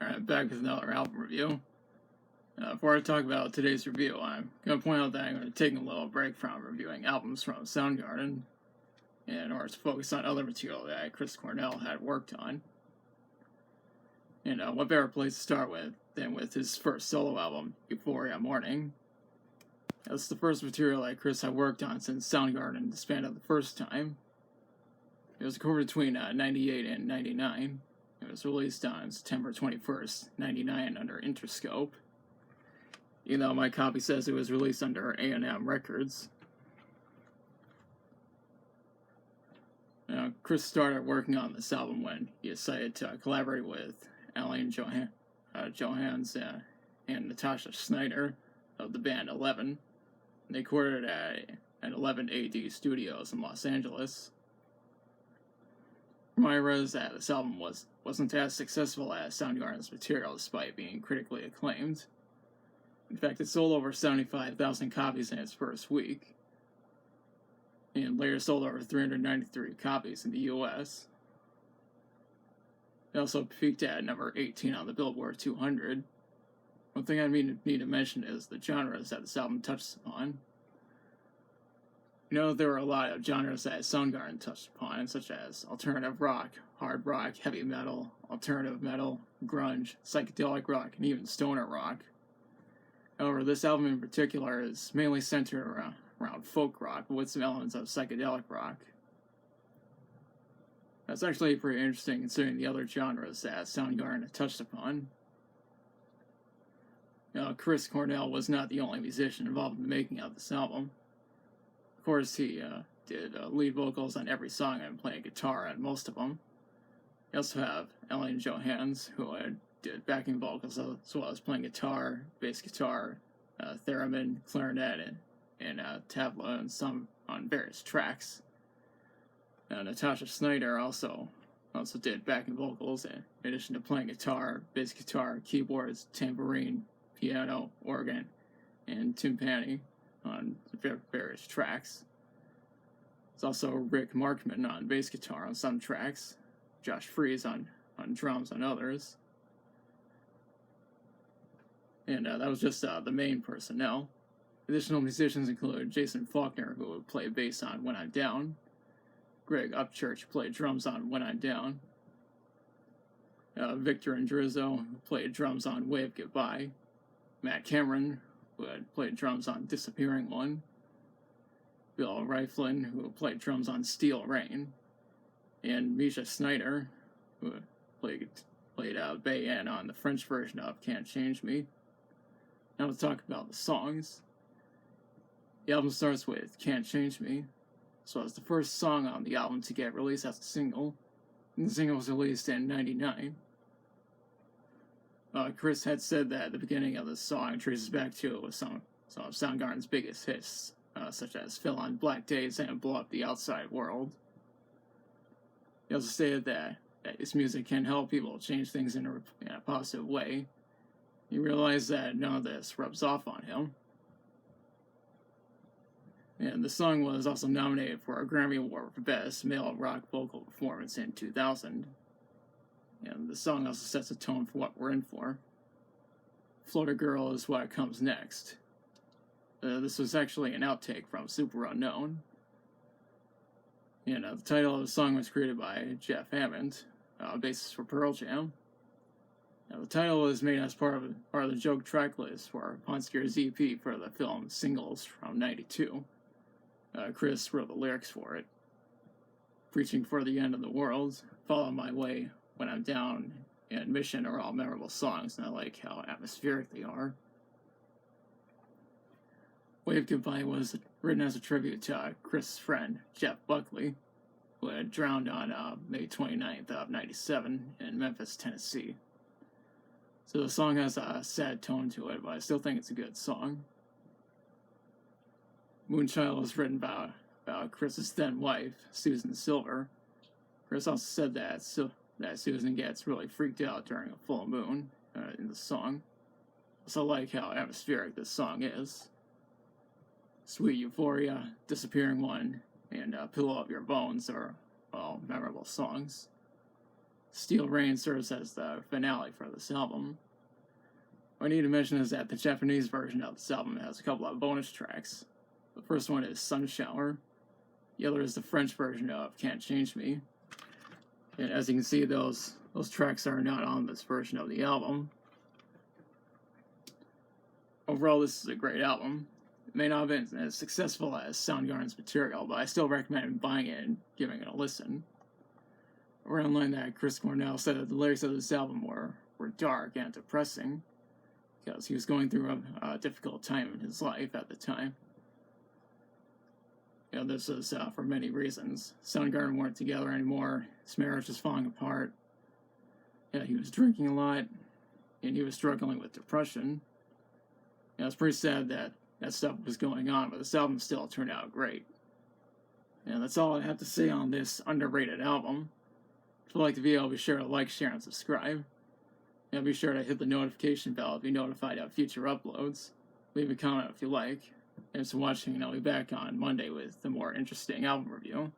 Alright, back with another album review. Before I talk about today's review, I'm going to point out that I'm going to take a little break from reviewing albums from Soundgarden in order to focus on other material that Chris Cornell had worked on. And what better place to start with than with his first solo album, Euphoria Morning. That's the first material that Chris had worked on since Soundgarden disbanded the first time. It was recorded between 98 and 99. It was released on September 21st, 99 under Interscope. Even though my copy says it was released under A&M Records. Now, Chris started working on this album when he decided to collaborate with Alan Johans and Natasha Snyder of the band 11. They recorded at 11 AD Studios in Los Angeles. My is that this album wasn't as successful as Soundgarden's material despite being critically acclaimed. In fact, it sold over 75,000 copies in its first week, and later sold over 393 copies in the US. It also peaked at number 18 on the Billboard 200. One thing I need to mention is the genres that this album touches upon. You know, there were a lot of genres that Soundgarden touched upon, such as alternative rock, hard rock, heavy metal, alternative metal, grunge, psychedelic rock, and even stoner rock. However, this album in particular is mainly centered around folk rock, with some elements of psychedelic rock. That's actually pretty interesting considering the other genres that Soundgarden touched upon. Chris Cornell was not the only musician involved in the making of this album. Of course, he did lead vocals on every song and played guitar on most of them. You also have Alan Johans, who did backing vocals as well as playing guitar, bass guitar, theremin, clarinet, and tabla, and some on various tracks. Natasha Snyder also did backing vocals in addition to playing guitar, bass guitar, keyboards, tambourine, piano, organ, and timpani on various tracks. There's also Rick Markman on bass guitar on some tracks, Josh Freese on drums on others. And that was just the main personnel. Additional musicians include Jason Faulkner, who would play bass on When I'm Down, Greg Upchurch, who played drums on When I'm Down, Victor Andrizzo, who played drums on Wave Goodbye, Matt Cameron, who had played drums on Disappearing One, Bill Riflin, who played drums on Steel Rain, and Misha Snyder, who played bass on the French version of Can't Change Me. Now to talk about the songs. The album starts with Can't Change Me, so it's the first song on the album to get released as a single, and the single was released in 99. Chris had said that the beginning of the song traces back to some of Soundgarden's biggest hits, such as Fill on Black Days and Blow Up the Outside World. He also stated that his music can help people change things in a positive way. He realized that none of this rubs off on him. And the song was also nominated for a Grammy Award for Best Male Rock Vocal Performance in 2000. And the song also sets a tone for what we're in for. Florida Girl is what comes next. This was actually an outtake from Super Unknown. And the title of the song was created by Jeff Hammond, bassist for Pearl Jam. The title was made as part of the joke track list for Ponskier's EP for the film Singles from '92. Chris wrote the lyrics for it. Preaching for the End of the World, Follow My Way, When I'm Down, and Mission are all memorable songs, and I like how atmospheric they are. Wave Goodbye was written as a tribute to Chris' friend, Jeff Buckley, who had drowned on May 29th of '97 in Memphis, Tennessee. So the song has a sad tone to it, but I still think it's a good song. Moonchild was written about Chris's then wife, Susan Silver. Chris also said that Susan gets really freaked out during a full moon in the song. Also like how atmospheric this song is. Sweet Euphoria, Disappearing One, and Pillow Up Your Bones are all memorable songs. Steel Rain serves as the finale for this album. What I need to mention is that the Japanese version of this album has a couple of bonus tracks. The first one is Sun Shower. The other is the French version of Can't Change Me. And as you can see, those tracks are not on this version of the album. Overall, this is a great album. It may not have been as successful as Soundgarden's material, but I still recommend buying it and giving it a listen. I read online that Chris Cornell said that the lyrics of this album were dark and depressing because he was going through a difficult time in his life at the time. This was for many reasons. Soundgarden weren't together anymore. His marriage was falling apart. He was drinking a lot, and he was struggling with depression. It's pretty sad that stuff was going on, but this album still turned out great. That's all I have to say on this underrated album. If you like the video, be sure to like, share, and subscribe. Be sure to hit the notification bell to be notified of future uploads. Leave a comment if you like. Thanks for watching, and I'll be back on Monday with a more interesting album review.